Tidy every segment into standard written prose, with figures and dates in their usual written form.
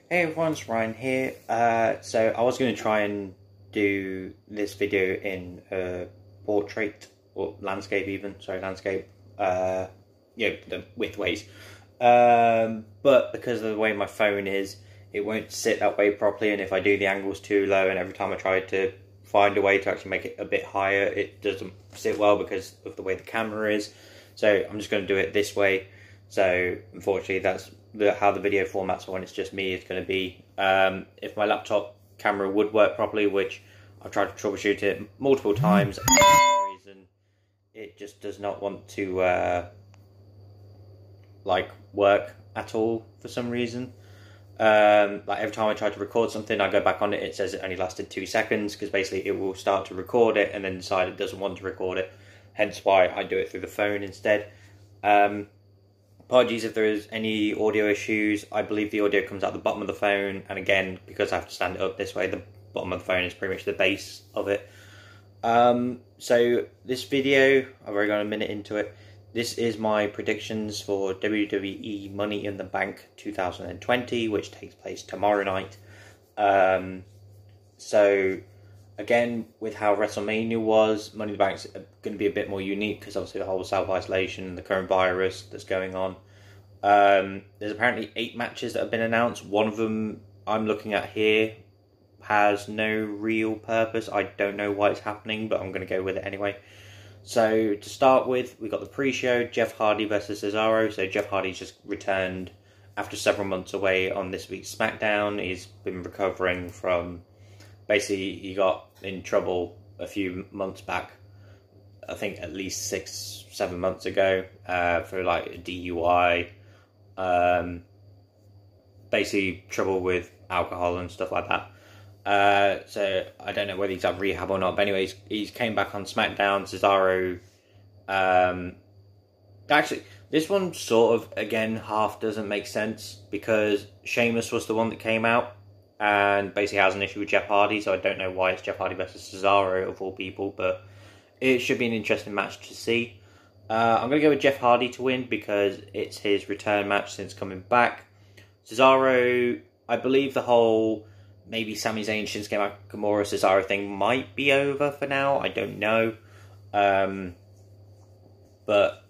Hey everyone, it's Ryan here. So I was going to try and do this video in portrait or landscape even. Sorry, landscape. With ways. But because of the way my phone is, it won't sit that way properly. And if I do the angles too low, and every time I try to find a way to actually make it a bit higher, it doesn't sit well because of the way the camera is. So I'm just going to do it this way. So unfortunately, that's how the video format when it's just me is going to be. If my laptop camera would work properly, which I've tried to troubleshoot it multiple times, and for some reason it just does not want to work at all for some reason. Like every time I try to record something, I go back on it, it says it only lasted 2 seconds, because basically it will start to record it and then decide it doesn't want to record it, hence why I do it through the phone instead. Apologies if there is any audio issues. I believe the audio comes out the bottom of the phone, and again, because I have to stand it up this way, the bottom of the phone is pretty much the base of it. So this video, I've already got a minute into it. This is my predictions for WWE Money in the Bank 2020, which takes place tomorrow night. So again, with how WrestleMania was, Money in the Bank's going to be a bit more unique because obviously the whole self-isolation and the current virus that's going on. There's apparently 8 matches that have been announced. One of them I'm looking at here has no real purpose. I don't know why it's happening, but I'm going to go with it anyway. So to start with, we got the pre-show, Jeff Hardy versus Cesaro. So Jeff Hardy's just returned after several months away on this week's SmackDown. He's been recovering from... Basically, he got in trouble a few months back, I think at least 6-7 months ago, for like a DUI, basically trouble with alcohol and stuff like that. So I don't know whether he's had rehab or not, but anyways, he's came back on SmackDown. Cesaro, actually, this one sort of, again, half doesn't make sense, because Sheamus was the one that came out and basically has an issue with Jeff Hardy, so I don't know why it's Jeff Hardy versus Cesaro of all people, but it should be an interesting match to see. I'm going to go with Jeff Hardy to win because it's his return match since coming back. Cesaro, I believe the whole maybe Sami Zayn, Shinsuke Nakamura, Cesaro thing might be over for now, I don't know. But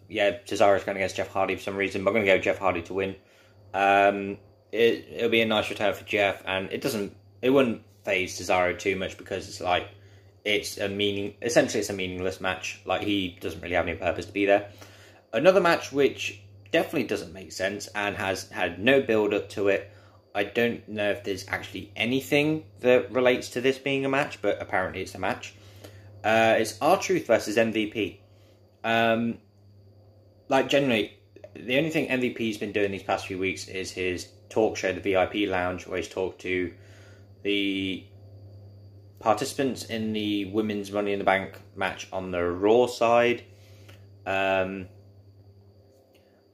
yeah, Cesaro's going against Jeff Hardy for some reason, but I'm going to go with Jeff Hardy to win. It'll be a nice return for Jeff, and it wouldn't phase Cesaro too much because it's like essentially it's a meaningless match. Like, he doesn't really have any purpose to be there. Another match which definitely doesn't make sense and has had no build up to it. I don't know if there's actually anything that relates to this being a match, but apparently it's a match. It's R-Truth versus MVP. Generally, the only thing MVP's been doing these past few weeks is his talk show, the VIP Lounge, where he's talked to the participants in the women's Money in the Bank match on the Raw side. And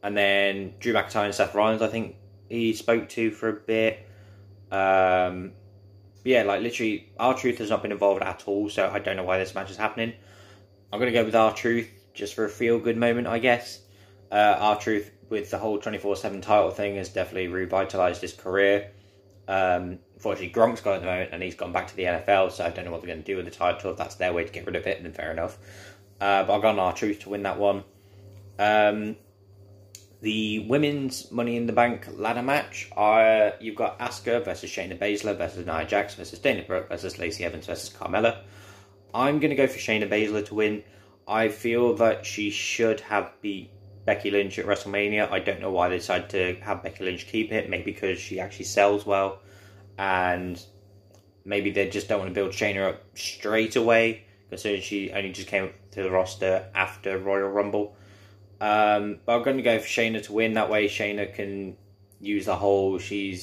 then Drew McIntyre and Seth Rollins, I think he spoke to for a bit. Yeah, like literally, R-Truth has not been involved at all, so I don't know why this match is happening. I'm going to go with R-Truth just for a feel-good moment, I guess. R-Truth, with the whole 24/7 title thing, has definitely revitalised his career. Unfortunately, Gronk's got it at the moment, and he's gone back to the NFL, so I don't know what they're going to do with the title. If that's their way to get rid of it, then fair enough. But I've got R-Truth to win that one. The women's Money in the Bank ladder match, you've got Asuka versus Shayna Baszler versus Nia Jax versus Dana Brooke versus Lacey Evans versus Carmella. I'm going to go for Shayna Baszler to win. I feel that she should have beat Becky Lynch at WrestleMania. I don't know why they decided to have Becky Lynch keep it. Maybe because she actually sells well, and maybe they just don't want to build Shayna up straight away, considering she only just came up to the roster after Royal Rumble. But I'm going to go for Shayna to win. That way Shayna can use the whole, she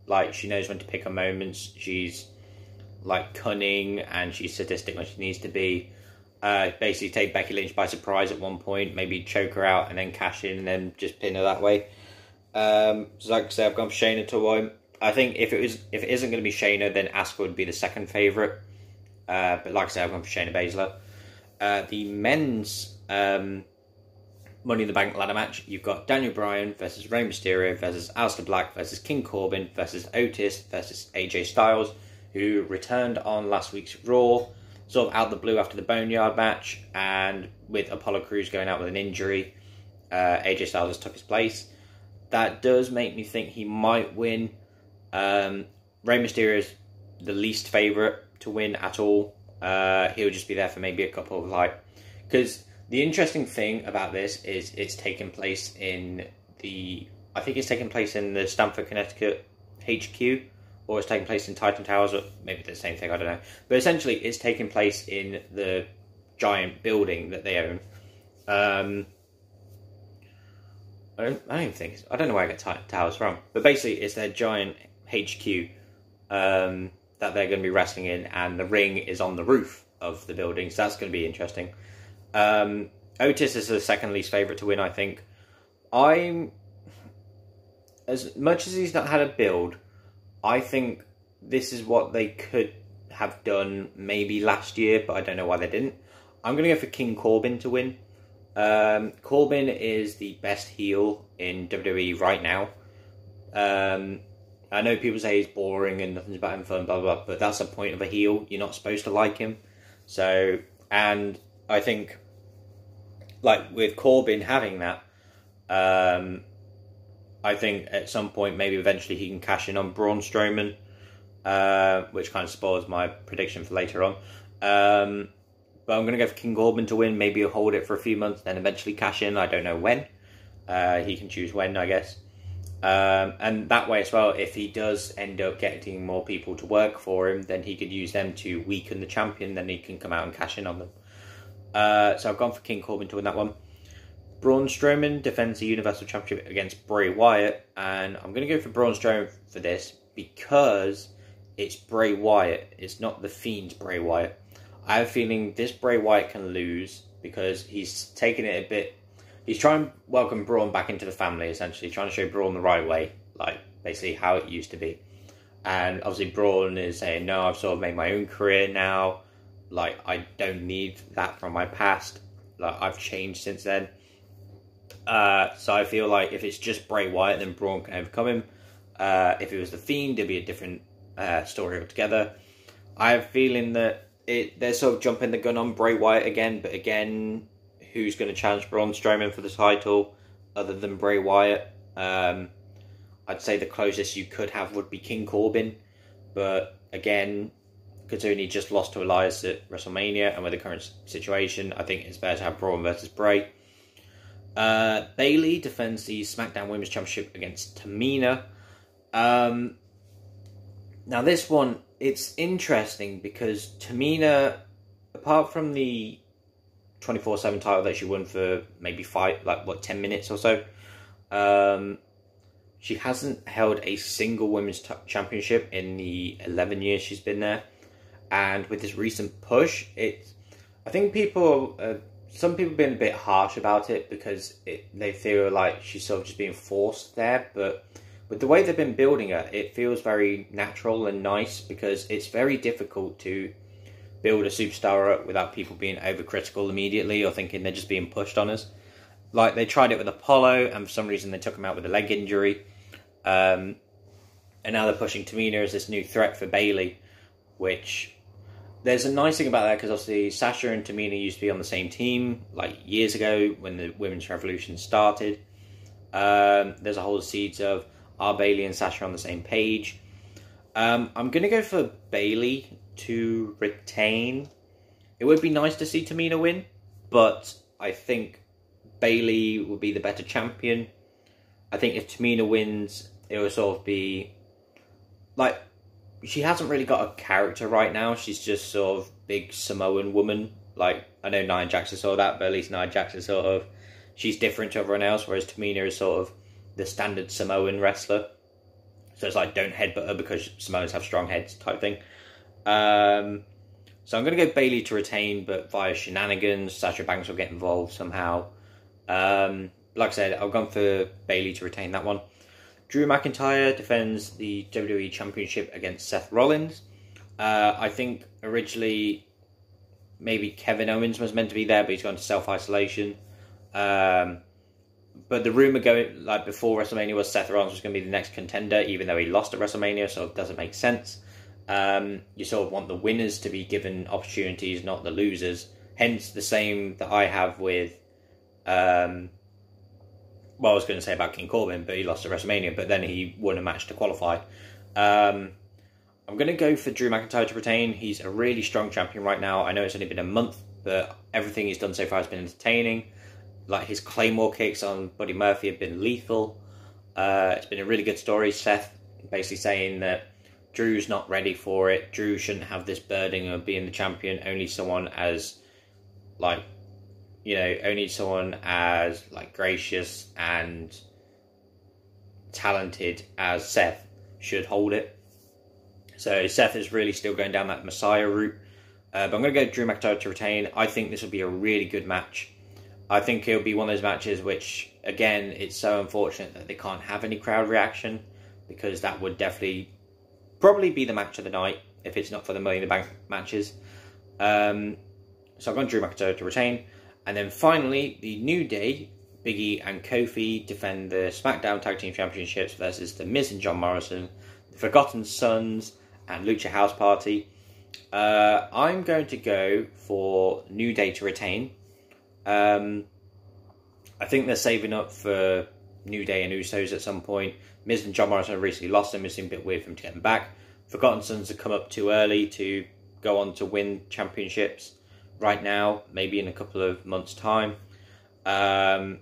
knows when to pick her moments. She's like cunning and she's sadistic when she needs to be. Basically take Becky Lynch by surprise at one point, maybe choke her out and then cash in and then just pin her that way. So like I said, I've gone for Shayna to win. I think if it isn't going to be Shayna, then Asuka would be the second favourite. But like I said, I've gone for Shayna Baszler. The men's Money in the Bank ladder match, you've got Daniel Bryan versus Rey Mysterio versus Aleister Black versus King Corbin versus Otis versus AJ Styles, who returned on last week's Raw, sort of out of the blue after the Boneyard match, and with Apollo Crews going out with an injury, AJ Styles just took his place. That does make me think he might win. Rey Mysterio is the least favourite to win at all. He'll just be there for maybe a couple of because the interesting thing about this is it's taking place in I think it's taking place in the Stamford, Connecticut HQ, or it's taking place in Titan Towers, or maybe the same thing, I don't know. But essentially, it's taking place in the giant building that they own. I don't know where I get Titan Towers from, but basically, it's their giant HQ that they're going to be wrestling in, and the ring is on the roof of the building, so that's going to be interesting. Otis is the second least favourite to win, I think. As much as he's not had a build, I think this is what they could have done maybe last year, but I don't know why they didn't. I'm going to go for King Corbin to win. Corbin is the best heel in WWE right now. I know people say he's boring and nothing's about him fun, blah, blah, blah, but that's the point of a heel. You're not supposed to like him. So, and I think, with Corbin having that, I think at some point, maybe eventually he can cash in on Braun Strowman, which kind of spoils my prediction for later on. But I'm going to go for King Corbin to win. Maybe he'll hold it for a few months, then eventually cash in. I don't know when. He can choose when, I guess. And that way as well, if he does end up getting more people to work for him, then he could use them to weaken the champion, then he can come out and cash in on them. So I've gone for King Corbin to win that one. Braun Strowman defends the Universal Championship against Bray Wyatt, and I'm going to go for Braun Strowman for this because it's Bray Wyatt. It's not the Fiend's Bray Wyatt. I have a feeling this Bray Wyatt can lose because he's taking it a bit. He's trying to welcome Braun back into the family, essentially, trying to show Braun the right way, basically how it used to be. And obviously Braun is saying, no, I've sort of made my own career now. I don't need that from my past. I've changed since then. So I feel like if it's just Bray Wyatt, then Braun can overcome him. If it was the Fiend, it'd be a different story altogether. I have a feeling that they're sort of jumping the gun on Bray Wyatt again, but again, who's going to challenge Braun Strowman for the title other than Bray Wyatt? I'd say the closest you could have would be King Corbin, but again, considering he just lost to Elias at WrestleMania, and with the current situation, I think it's better to have Braun versus Bray. Bayley defends the SmackDown Women's Championship against Tamina. Now this one, it's interesting because Tamina, apart from the 24/7 title that she won for maybe 10 minutes or so, she hasn't held a single women's championship in the 11 years she's been there. And with this recent push, I think some people have been a bit harsh about it because they feel like she's sort of just being forced there. But with the way they've been building her, it feels very natural and nice because it's very difficult to build a superstar up without people being overcritical immediately or thinking they're just being pushed on us. They tried it with Apollo, and for some reason they took him out with a leg injury. And now they're pushing Tamina as this new threat for Bayley, which there's a nice thing about that because obviously Sasha and Tamina used to be on the same team years ago when the Women's Revolution started. There's a whole seeds of, are Bayley and Sasha on the same page? I'm going to go for Bayley to retain. It would be nice to see Tamina win, but I think Bayley will be the better champion. I think if Tamina wins, it will sort of be she hasn't really got a character right now. She's just sort of big Samoan woman. I know Nia Jax is sort of that, but at least Nia Jax is sort of, she's different to everyone else, whereas Tamina is sort of the standard Samoan wrestler. So it's don't headbutt her because Samoans have strong heads type thing. So I'm going to go Bayley to retain, but via shenanigans. Sasha Banks will get involved somehow. Like I said, I've gone for Bayley to retain that one. Drew McIntyre defends the WWE Championship against Seth Rollins. I think originally maybe Kevin Owens was meant to be there, but he's gone to self-isolation. but the rumor going like before WrestleMania was Seth Rollins was going to be the next contender, even though he lost at WrestleMania, so it doesn't make sense. You sort of want the winners to be given opportunities, not the losers. Hence the same that I have with, well, I was going to say about King Corbin, but he lost at WrestleMania, but then he won a match to qualify. I'm going to go for Drew McIntyre to retain. He's a really strong champion right now. I know it's only been a month, but everything he's done so far has been entertaining. Like his Claymore kicks on Buddy Murphy have been lethal. It's been a really good story. Seth basically saying that Drew's not ready for it. Drew shouldn't have this burden of being the champion. Only someone as, like, you know, only someone as, like, gracious and talented as Seth should hold it. So Seth is really still going down that Messiah route. But I'm going to go Drew McIntyre to retain. I think this will be a really good match. I think it'll be one of those matches which, again, it's so unfortunate that they can't have any crowd reaction, because that would definitely probably be the match of the night if it's not for the Money in the Bank matches. So I've gone Drew McIntyre to retain. And then finally, the New Day, Big E and Kofi defend the SmackDown Tag Team Championships versus The Miz and John Morrison, the Forgotten Sons, and Lucha House Party. I'm going to go for New Day to retain. I think they're saving up for New Day and Usos at some point. Miz and John Morrison have recently lost them. It seems a bit weird for them to get them back. Forgotten Sons have come up too early to go on to win championships right now, maybe in a couple of months' time. And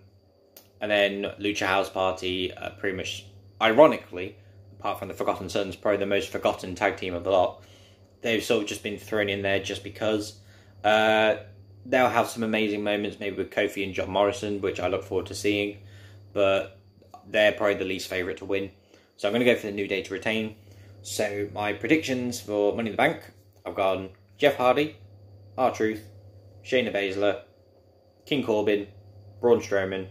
then Lucha House Party, pretty much, ironically, apart from the Forgotten Sons, probably the most forgotten tag team of the lot. They've sort of just been thrown in there just because. They'll have some amazing moments, maybe with Kofi and John Morrison, which I look forward to seeing. But they're probably the least favourite to win. So I'm going to go for the New Day to retain. So my predictions for Money in the Bank, I've gone Jeff Hardy, R-Truth, Shayna Baszler, King Corbin, Braun Strowman,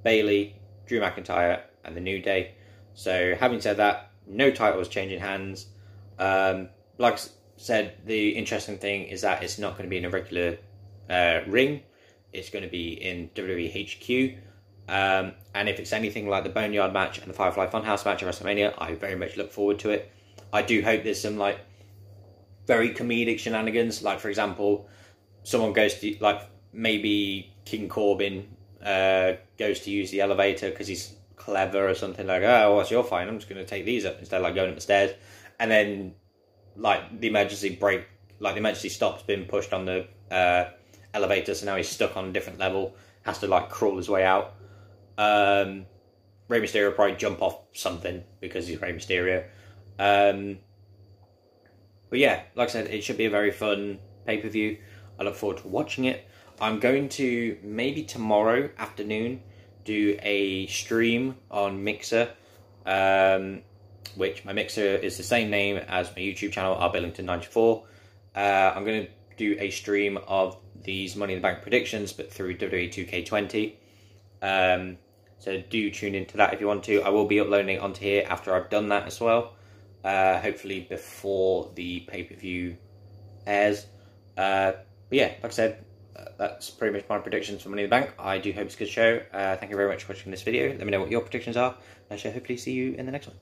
Bayley, Drew McIntyre, and the New Day. So having said that, no titles changing hands. Like I said, the interesting thing is that it's not going to be in a regular ring. It's going to be in WWE HQ. And if it's anything like the Boneyard match and the Firefly Funhouse match at WrestleMania, I very much look forward to it. I do hope there's some, like, very comedic shenanigans. Like, for example, someone goes to, like, maybe King Corbin goes to use the elevator because he's clever or something, like, oh, what's your fine? I'm just going to take these up instead of, like, going up the stairs. And then, like, the emergency stop's been pushed on the elevator, so now he's stuck on a different level, has to, like, crawl his way out. Rey Mysterio will probably jump off something because he's Rey Mysterio. But yeah, like I said, it should be a very fun pay-per-view. I look forward to watching it. I'm going to, maybe tomorrow afternoon, do a stream on Mixer, which my Mixer is the same name as my YouTube channel, rbillington94. I'm going to do a stream of these Money in the Bank predictions, but through WWE 2K20. So do tune into that if you want to. I will be uploading it onto here after I've done that as well. Hopefully before the pay-per-view airs. But yeah, like I said, that's pretty much my predictions for Money in the Bank. I do hope it's a good show. Thank you very much for watching this video. Let me know what your predictions are. I shall hopefully see you in the next one.